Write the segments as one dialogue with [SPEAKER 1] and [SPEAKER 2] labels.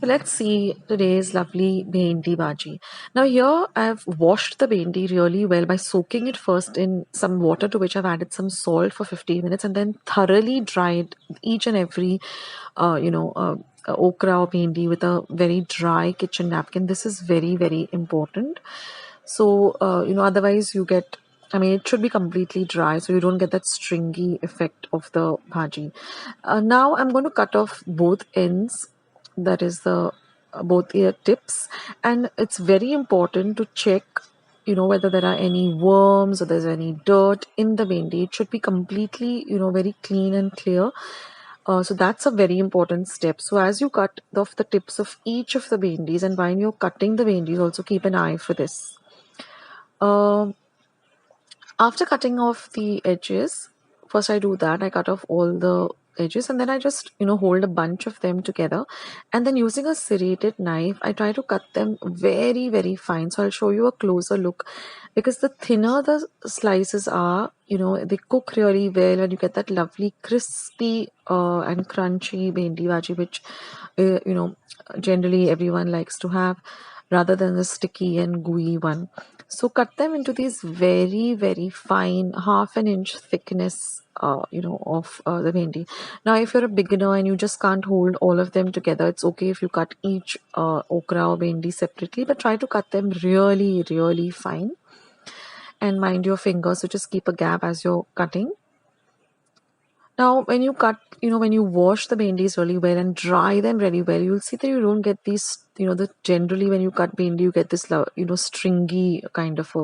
[SPEAKER 1] So let's see today's lovely Bhendi bhaji. Now here I've washed the Bhendi really well by soaking it first in some water, to which I've added some salt for 15 minutes, and then thoroughly dried each and every okra or Bhendi with a very dry kitchen napkin. This is very, very important. So otherwise you get, I mean, it should be completely dry so you don't get that stringy effect of the bhaji. Now I'm going to cut off both ends, that is the both ear tips, and it's very important to check whether there are any worms or there's any dirt in the bhendi. It should be completely very clean and clear. So that's a very important step. So as you cut off the tips of each of the bhendis, and while you're cutting the bhendis, also keep an eye for this. After cutting off the edges, first I do that, I cut off all the edges, and then I just hold a bunch of them together, and then using a serrated knife I try to cut them very, very fine. So I'll show you a closer look, because the thinner the slices are, they cook really well, and you get that lovely crispy and crunchy bhendi bhaji, which generally everyone likes to have, rather than the sticky and gooey one. So cut them into these very, very fine, half an inch thickness, of the bhendi. Now, if you're a beginner and you just can't hold all of them together, it's okay if you cut each okra or bhendi separately, but try to cut them really, really fine. And mind your fingers, so just keep a gap as you're cutting. Now, when you cut, when you wash the bhendis really well and dry them really well, you'll see that you don't get these, generally when you cut bhendi, you get this, stringy kind of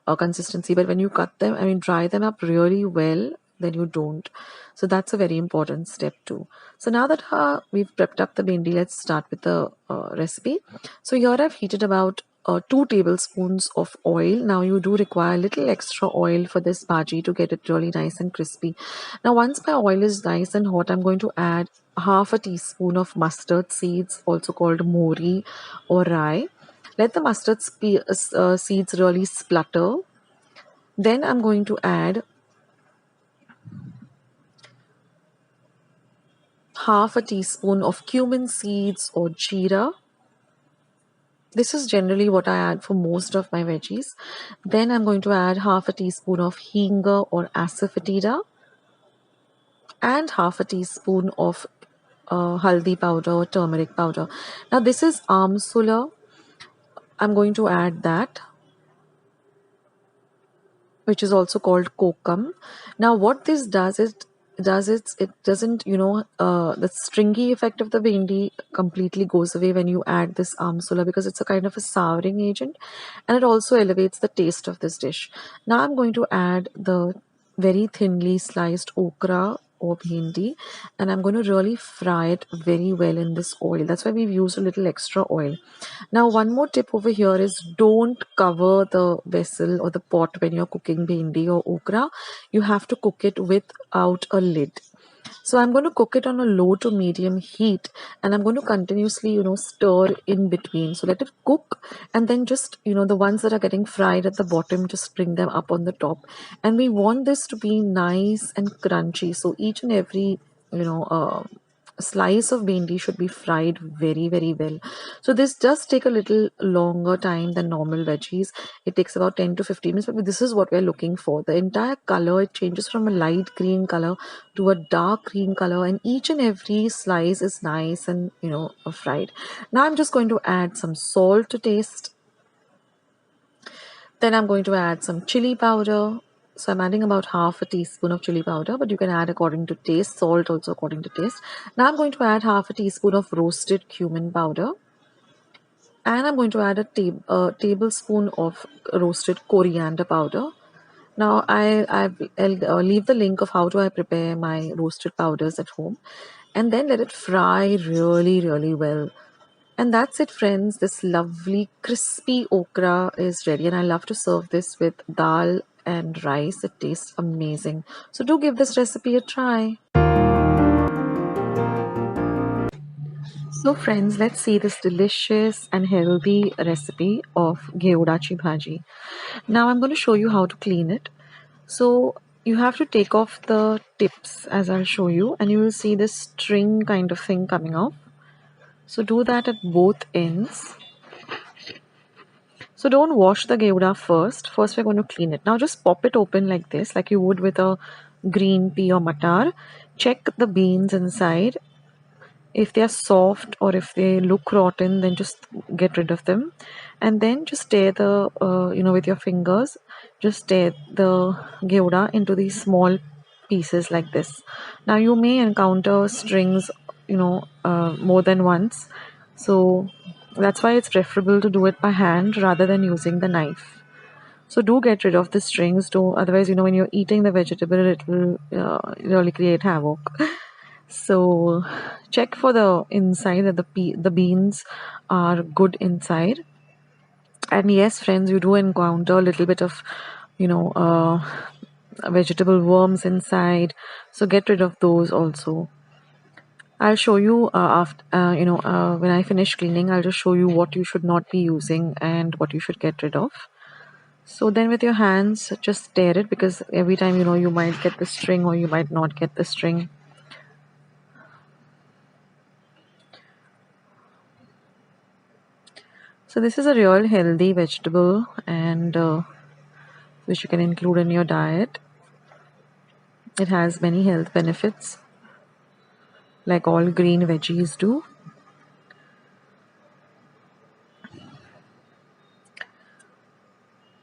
[SPEAKER 1] a consistency. But when you cut them, I mean, dry them up really well, then you don't. So that's a very important step too. So now that we've prepped up the bhendi, let's start with the recipe. So here I've heated about 2 tablespoons of oil. Now you do require a little extra oil for this bhaji to get it really nice and crispy. Now once my oil is nice and hot, I'm going to add half a teaspoon of mustard seeds, also called mori or rye. Let the mustard seeds really splutter. Then I'm going to add half a teaspoon of cumin seeds or jeera. This is generally what I add for most of my veggies. Then I'm going to add half a teaspoon of hinga or asafoetida, and half a teaspoon of haldi powder or turmeric powder. Now this is amsula. I'm going to add that, which is also called kokum. Now what this does is it doesn't, the stringy effect of the bhendi completely goes away when you add this amsula, because it's a kind of a souring agent, and it also elevates the taste of this dish. Now I'm going to add the very thinly sliced okra or bhendi, and I'm going to really fry it very well in this oil. That's why we've used a little extra oil. Now one more tip over here is, don't cover the vessel or the pot when you're cooking bhendi or okra. You have to cook it without a lid. So I'm going to cook it on a low to medium heat, and I'm going to continuously, stir in between. So let it cook, and then just, the ones that are getting fried at the bottom, just bring them up on the top. And we want this to be nice and crunchy. So each and every, slice of bhendi should be fried very, very well. So this does take a little longer time than normal veggies. It takes about 10 to 15 minutes, but this is what we're looking for. The entire color, it changes from a light green color to a dark green color, and each and every slice is nice and fried. Now I'm just going to add some salt to taste. Then I'm going to add some chili powder. So I'm adding about half a teaspoon of chili powder, but you can add according to taste, salt also according to taste. Now I'm going to add half a teaspoon of roasted cumin powder. And I'm going to add a tablespoon of roasted coriander powder. Now I'll leave the link of how do I prepare my roasted powders at home. And then let it fry really, really well. And that's it, friends. This lovely crispy okra is ready, and I love to serve this with dal and rice. It tastes amazing. So do give this recipe a try. So friends, let's see this delicious and healthy recipe of Ghevdyachi bhaji. Now I'm going to show you how to clean it. So you have to take off the tips, as I'll show you, and you will see this string kind of thing coming off. So do that at both ends. So don't wash the geuda first. First we're going to clean it. Now just pop it open like this, like you would with a green pea or matar. Check the beans inside. If they are soft or if they look rotten, then just get rid of them. And then just tear the, with your fingers, just tear the geuda into these small pieces like this. Now you may encounter strings, more than once. So that's why it's preferable to do it by hand rather than using the knife. So do get rid of the strings, do otherwise, when you're eating the vegetable, it will really create havoc. So check for the inside that the beans are good inside. And yes, friends, you do encounter a little bit of, you know, uh, vegetable worms inside. So get rid of those also. I'll show you after, when I finish cleaning, I'll just show you what you should not be using and what you should get rid of. So then with your hands, just stir it because every time, you might get the string or you might not get the string. So this is a real healthy vegetable and which you can include in your diet. It has many health benefits like all green veggies do.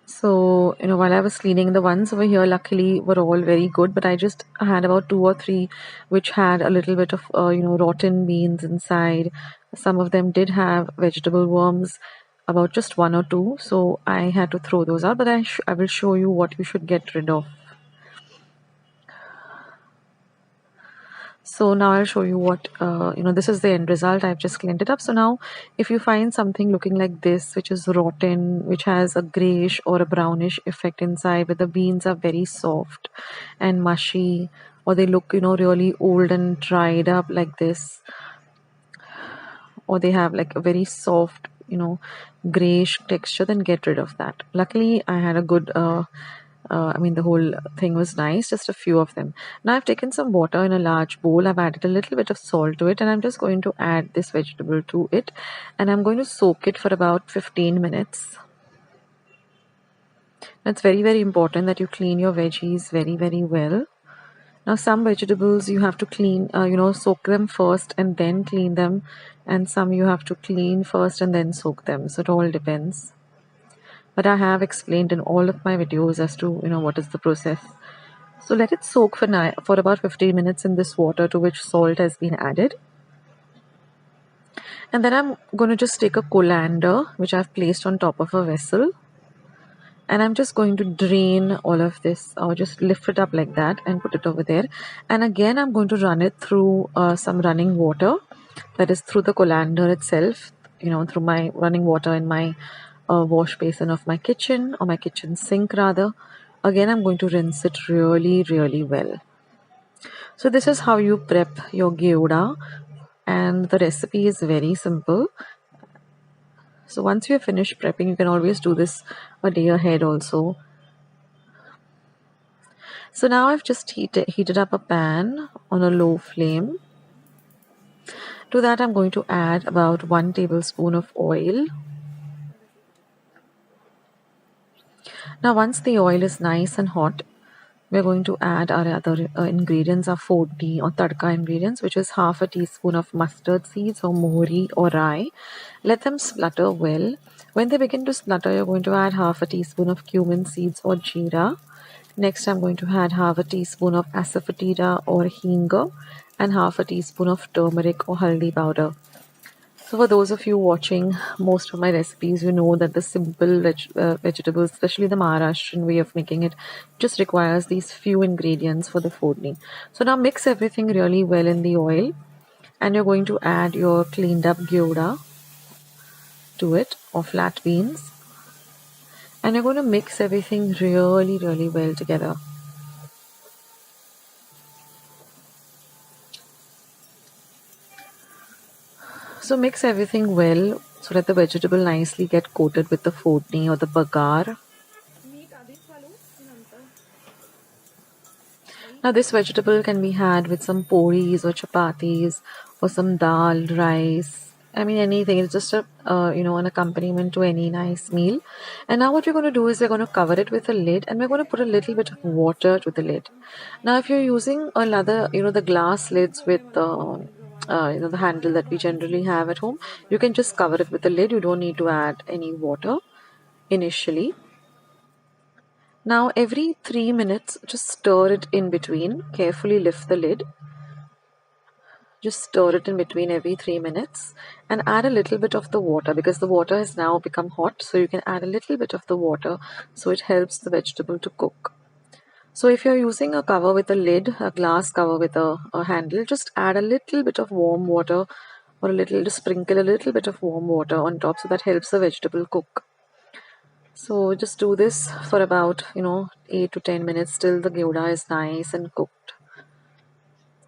[SPEAKER 1] So, while I was cleaning, the ones over here luckily were all very good, but I just had about two or three which had a little bit of, rotten beans inside. Some of them did have vegetable worms, about just one or two. So I had to throw those out, but I will show you what you should get rid of. So now I'll show you what, this is the end result. I've just cleaned it up. So now if you find something looking like this, which is rotten, which has a grayish or a brownish effect inside, but the beans are very soft and mushy, or they look, really old and dried up like this, or they have like a very soft, grayish texture, then get rid of that. Luckily, I had a good, the whole thing was nice, just a few of them. Now I've taken some water in a large bowl. I've added a little bit of salt to it, and I'm just going to add this vegetable to it, and I'm going to soak it for about 15 minutes. It's very, very important that you clean your veggies very, very well. Now, some vegetables you have to clean, soak them first and then clean them, and some you have to clean first and then soak them. So it all depends. But I have explained in all of my videos as to, what is the process. So let it soak for about 15 minutes in this water to which salt has been added. And then I'm going to just take a colander, which I've placed on top of a vessel. And I'm just going to drain all of this, or just lift it up like that and put it over there. And again, I'm going to run it through some running water, that is through the colander itself, through my running water in my wash basin of my kitchen, or my kitchen sink rather. Again, I'm going to rinse it really, really well. So this is how you prep your geuda, and the recipe is very simple. So once you finish prepping, you can always do this a day ahead also. So now I've just heated up a pan on a low flame. To that I'm going to add about 1 tablespoon of oil. Now once the oil is nice and hot, we're going to add our other ingredients, our 40 or tadka ingredients, which is half a teaspoon of mustard seeds or mohri or rye. Let them splutter well. When they begin to splutter, you're going to add half a teaspoon of cumin seeds or jeera. Next, I'm going to add half a teaspoon of asafoetida or hinga and half a teaspoon of turmeric or haldi powder. So for those of you watching most of my recipes, you know that the simple vegetables, especially the Maharashtrian way of making it, just requires these few ingredients for the fooding. So now mix everything really well in the oil, and you're going to add your cleaned up geuda to it, or flat beans, and you're going to mix everything really, really well together. So mix everything well so that the vegetable nicely get coated with the fodni or the bagar. Now this vegetable can be had with some poris or chapatis or some dal, rice, I mean, anything. It's just a an accompaniment to any nice meal. And now what we're going to do is we're going to cover it with a lid, and we're going to put a little bit of water to the lid. Now, if you're using another, the glass lids with the handle that we generally have at home, you can just cover it with the lid. You don't need to add any water initially. Now, every 3 minutes, just stir it in between. Carefully lift the lid. Just stir it in between every 3 minutes and add a little bit of the water, because the water has now become hot. So you can add a little bit of the water so it helps the vegetable to cook. So if you're using a cover with a lid, a glass cover with a handle, just add a little bit of warm water, or just sprinkle a little bit of warm water on top, so that helps the vegetable cook. So just do this for about 8 to 10 minutes till the gouda is nice and cooked.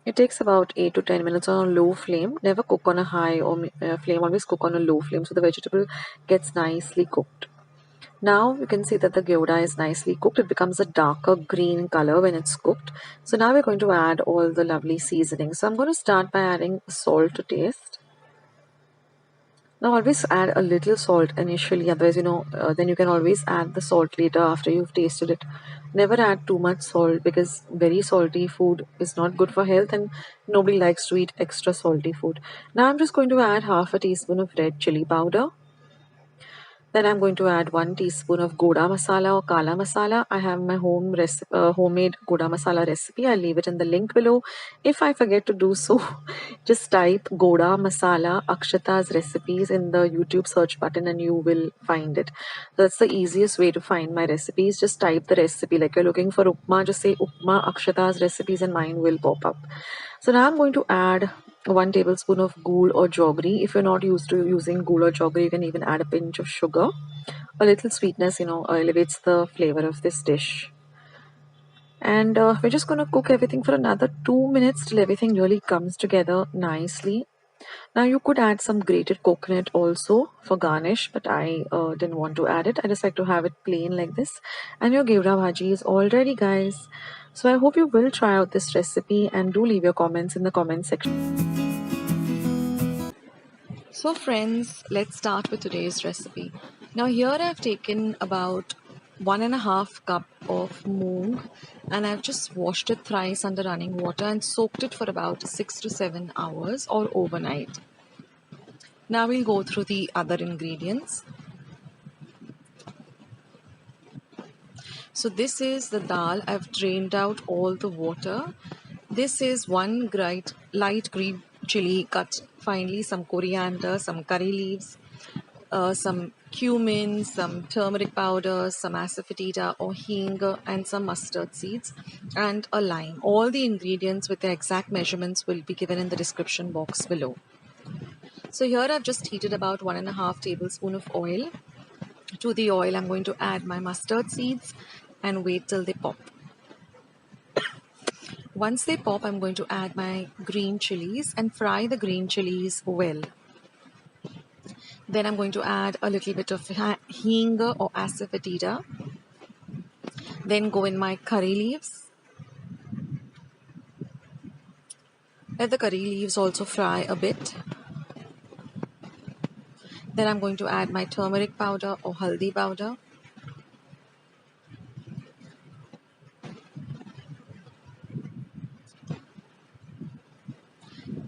[SPEAKER 1] It takes about 8 to 10 minutes on a low flame. Never cook on a high or flame, always cook on a low flame so the vegetable gets nicely cooked. Now you can see that the gouda is nicely cooked. It becomes a darker green color when it's cooked. So now we're going to add all the lovely seasonings. So I'm going to start by adding salt to taste. Now always add a little salt initially, otherwise then you can always add the salt later after you've tasted it. Never add too much salt, because very salty food is not good for health and nobody likes to eat extra salty food. Now I'm just going to add half a teaspoon of red chili powder. Then I'm going to add 1 teaspoon of goda masala or kala masala. I have my homemade goda masala recipe. I'll leave it in the link below. If I forget to do so, just type goda masala akshatas recipes in the YouTube search button and you will find it. That's the easiest way to find my recipes. Just type the recipe. Like you're looking for upma, just say upma akshatas recipes and mine will pop up. So now I'm going to add 1 tablespoon of ghee or jaggery. If you're not used to using ghee or jaggery, you can even add a pinch of sugar. A little sweetness, elevates the flavor of this dish. And we're just going to cook everything for another 2 minutes till everything really comes together nicely. Now you could add some grated coconut also for garnish, but I didn't want to add it. I just like to have it plain like this. And your Gavarachi is all ready, guys. So I hope you will try out this recipe and do leave your comments in the comment section. So friends, let's start with today's recipe. Now here I've taken about 1.5 cup of moong, and I've just washed it thrice under running water and soaked it for about 6 to 7 hours or overnight. Now we'll go through the other ingredients. So this is the dal. I've drained out all the water. This is 1 light green chili cut finely, some coriander, some curry leaves, some cumin, some turmeric powder, some asafoetida or hing, and some mustard seeds, and a lime. All the ingredients with the exact measurements will be given in the description box below. So here I've just heated about 1.5 tablespoon of oil. To the oil, I'm going to add my mustard seeds and wait till they pop. Once they pop, I'm going to add my green chilies and fry the green chilies well. Then I'm going to add a little bit of hing or asafoetida. Then go in my curry leaves. Let the curry leaves also fry a bit. Then I'm going to add my turmeric powder or haldi powder.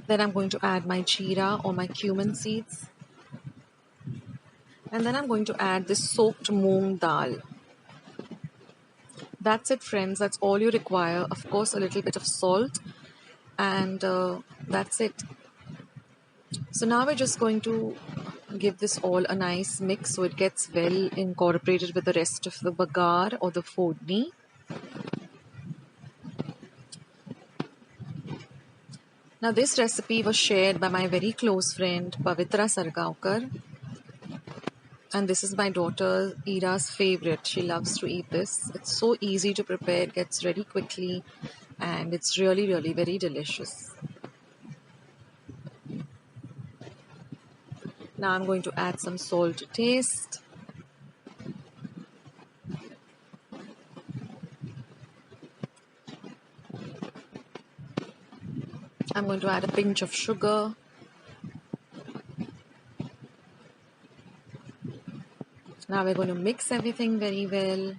[SPEAKER 1] Then I'm going to add my jeera or my cumin seeds. And then I'm going to add this soaked moong dal. That's it, friends. That's all you require. Of course, a little bit of salt. And that's it. So now we're just going to give this all a nice mix so it gets well incorporated with the rest of the bagar or the fodni. Now this recipe was shared by my very close friend Pavitra Sargaonkar, and this is my daughter Ira's favorite. She loves to eat this. It's so easy to prepare, it gets ready quickly, and it's really very delicious. Now I'm going to add some salt to taste. I'm going to add a pinch of sugar. Now we're going to mix everything very well.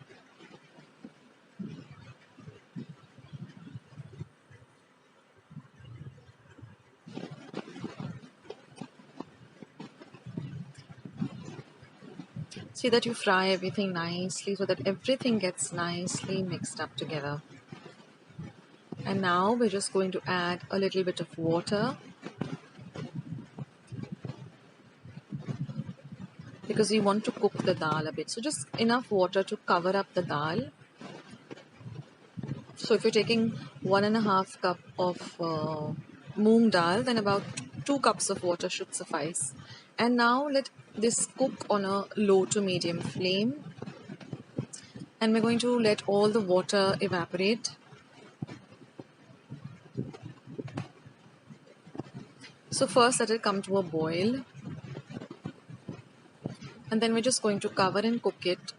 [SPEAKER 1] See that you fry everything nicely so that everything gets nicely mixed up together. And now we're just going to add a little bit of water, because we want to cook the dal a bit. So just enough water to cover up the dal. So if you're taking 1.5 cup of moong dal, then about 2 cups of water should suffice. And now let this cook on a low to medium flame. And we're going to let all the water evaporate. So first let it come to a boil. And then we're just going to cover and cook it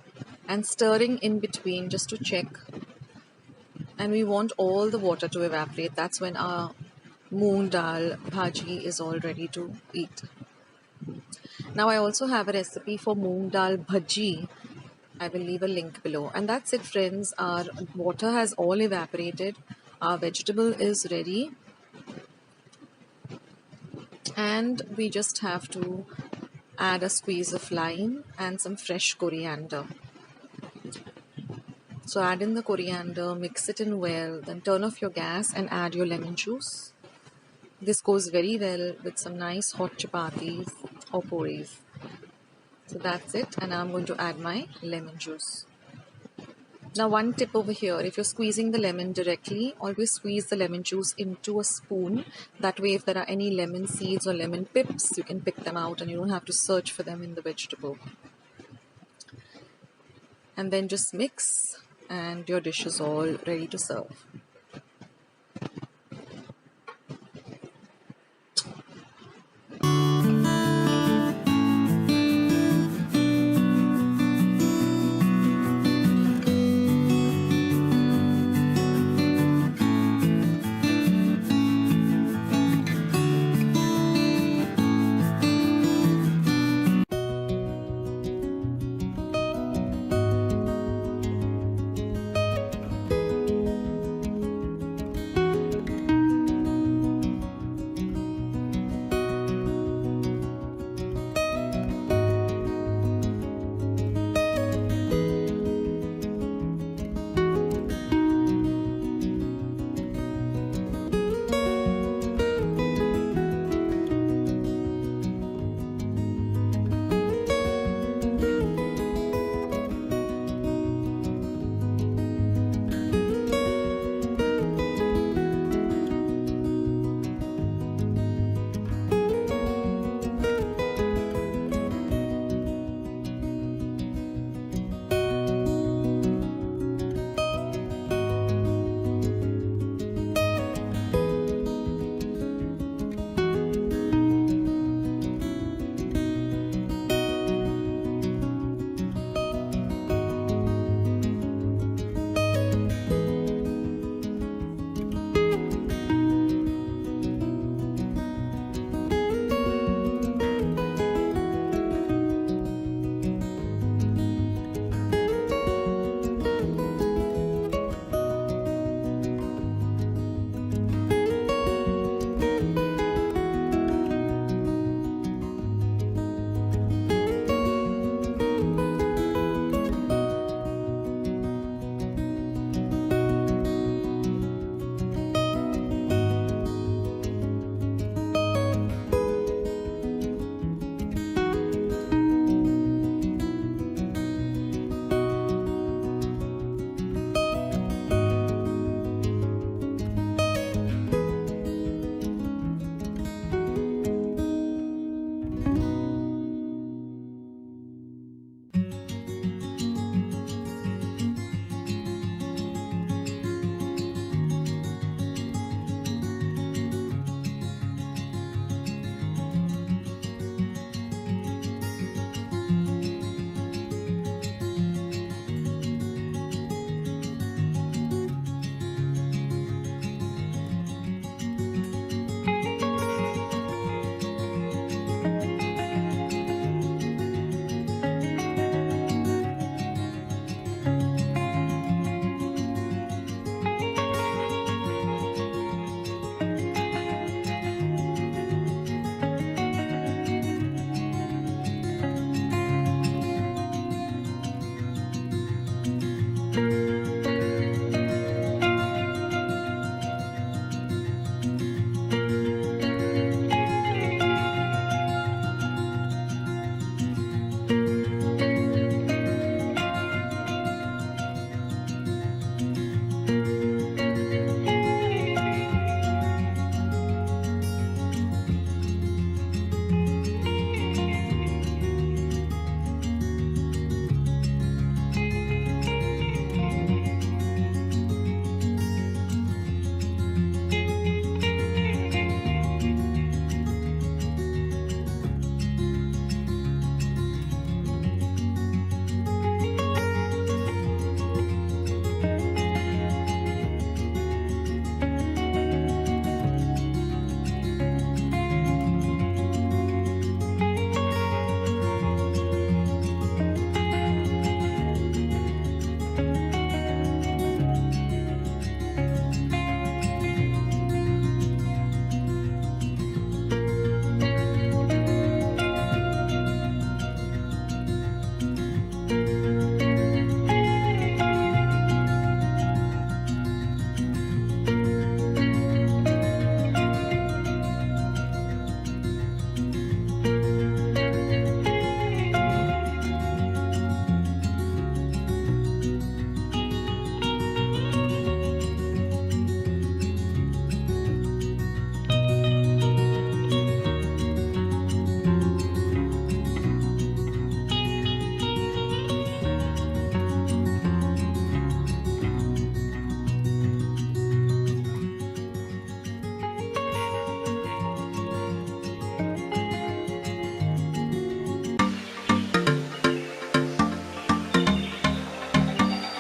[SPEAKER 1] and stirring in between just to check. And we want all the water to evaporate. That's when our moong dal bhaji is all ready to eat. Now I also have a recipe for moong dal bhaji. I will leave a link below. And that's it, friends. Our water has all evaporated. Our vegetable is ready. And we just have to add a squeeze of lime and some fresh coriander. So add in the coriander, mix it in well, then turn off your gas and add your lemon juice. This goes very well with some nice hot chapatis or puris. So that's it, and I'm going to add my lemon juice. Now one tip over here, if you're squeezing the lemon directly, always squeeze the lemon juice into a spoon. That way if there are any lemon seeds or lemon pips, you can pick them out and you don't have to search for them in the vegetable. And then just mix and your dish is all ready to serve.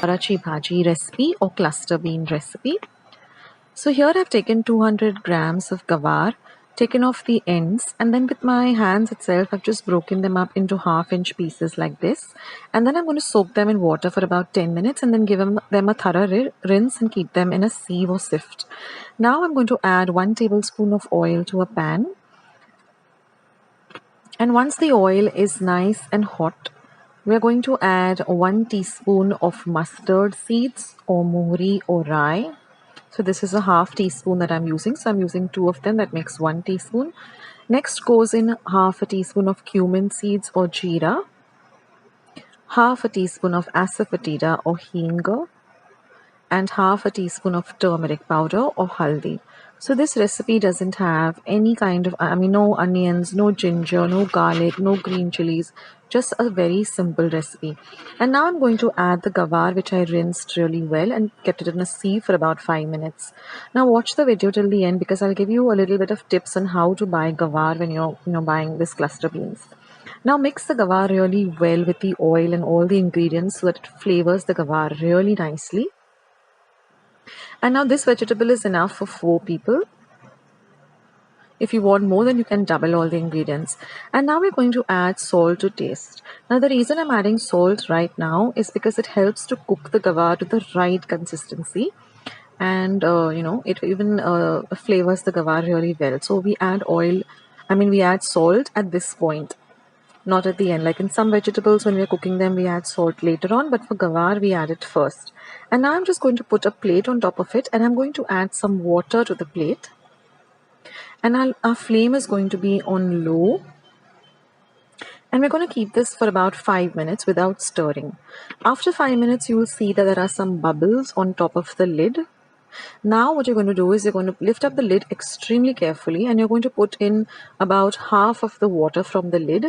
[SPEAKER 1] Gavarachi bhaji recipe or cluster bean recipe. So here I've taken 200 grams of gavar, taken off the ends, and then with my hands itself I've just broken them up into half-inch pieces like this, and then I'm going to soak them in water for about 10 minutes and then give them a thorough rinse and keep them in a sieve or sift. Now I'm going to add 1 tablespoon of oil to a pan, and once the oil is nice and hot, we are going to add 1 teaspoon of mustard seeds or mohri or rye. So this is a half teaspoon that I'm using. So I'm using 2 of them. That makes 1 teaspoon. Next goes in half a teaspoon of cumin seeds or jeera, half a teaspoon of asafoetida or hing, and half a teaspoon of turmeric powder or haldi. So this recipe doesn't have any kind of, no onions, no ginger, no garlic, no green chilies, just a very simple recipe. And now I'm going to add the gavar, which I rinsed really well and kept it in a sieve for about 5 minutes. Now watch the video till the end because I'll give you a little bit of tips on how to buy gavar when you're buying this cluster beans. Now mix the gavar really well with the oil and all the ingredients so that it flavors the gavar really nicely. And now this vegetable is enough for 4 people. If you want more, then you can double all the ingredients. And now we're going to add salt to taste. Now the reason I'm adding salt right now is because it helps to cook the gavar to the right consistency. And it even flavors the gavar really well. So we add we add salt at this point, not at the end. Like in some vegetables, when we're cooking them, we add salt later on, but for gavar, we add it first. And now I'm just going to put a plate on top of it, and I'm going to add some water to the plate. And our flame is going to be on low. And we're going to keep this for about 5 minutes without stirring. After 5 minutes, you will see that there are some bubbles on top of the lid. Now what you're going to do is you're going to lift up the lid extremely carefully, and you're going to put in about half of the water from the lid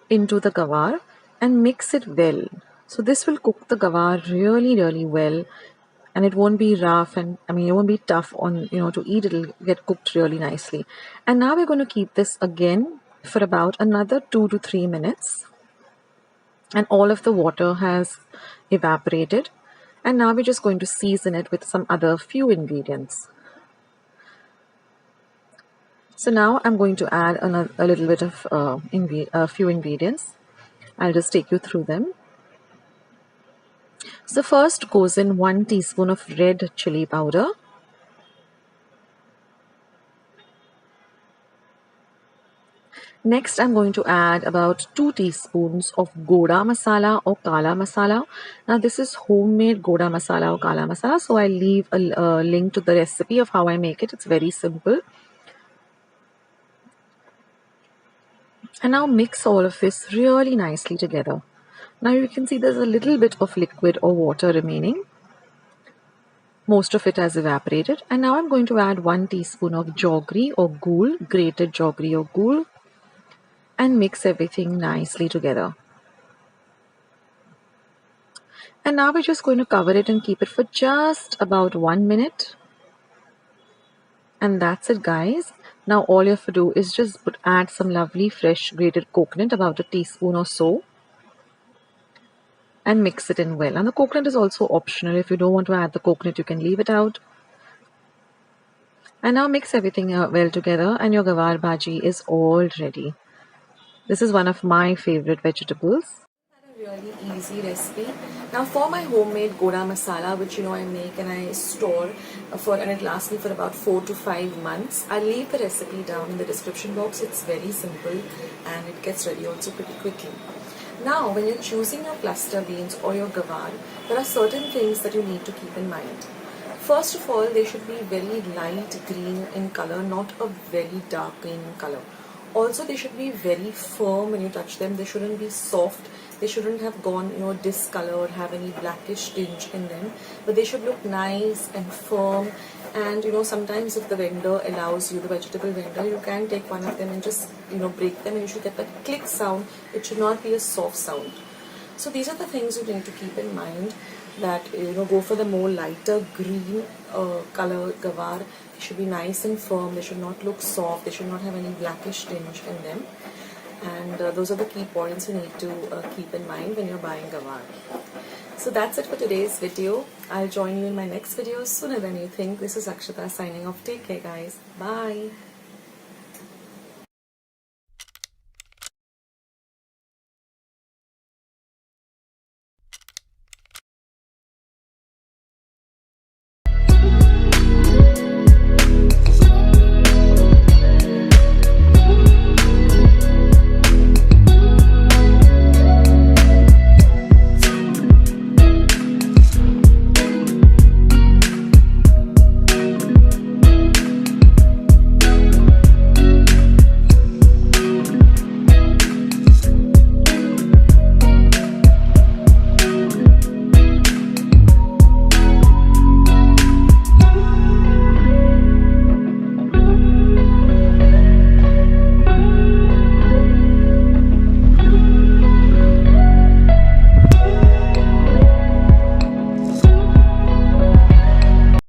[SPEAKER 1] into the gavar and mix it well. So this will cook the gavar really, really well, and it won't be rough, and it won't be tough on to eat. It'll get cooked really nicely. And now we're going to keep this again for about another 2 to 3 minutes, and all of the water has evaporated. And now we're just going to season it with some other few ingredients. So now I'm going to add a little bit of a few ingredients. I'll just take you through them. So first goes in 1 teaspoon of red chili powder. Next, I'm going to add about 2 teaspoons of goda masala or kala masala. Now this is homemade goda masala or kala masala. So I'll leave a link to the recipe of how I make it. It's very simple. And now mix all of this really nicely together. Now you can see there's a little bit of liquid or water remaining. Most of it has evaporated. And now I'm going to add 1 teaspoon of jaggery or gourd, grated jaggery or gourd, and mix everything nicely together. And now we're just going to cover it and keep it for just about 1 minute. And that's it, guys. Now all you have to do is just add some lovely fresh grated coconut, about a teaspoon or so, and mix it in well. And the coconut is also optional. If you don't want to add the coconut, you can leave it out. And now mix everything well together, and your gavar bhaji is all ready. This is one of my favorite vegetables. A really easy recipe. Now for my homemade goda masala, which I make and I store and it lasts me for about 4 to 5 months. I'll leave the recipe down in the description box. It's very simple and it gets ready also pretty quickly. Now when you're choosing your cluster beans or your gavar, there are certain things that you need to keep in mind. First of all, they should be very light green in color, not a very dark green in color. Also, they should be very firm when you touch them. They shouldn't be soft. They shouldn't have gone, discolored, have any blackish tinge in them. But they should look nice and firm. And, sometimes if the vendor allows you, the vegetable vendor, you can take one of them and just, break them, and you should get that click sound. It should not be a soft sound. So these are the things you need to keep in mind, that go for the more lighter green color gavar. They should be nice and firm. They should not look soft. They should not have any blackish tinge in them. And those are the key points you need to keep in mind when you're buying gavar. So that's it for today's video. I'll join you in my next video sooner than you think. This is Akshata signing off. Take care, guys. Bye.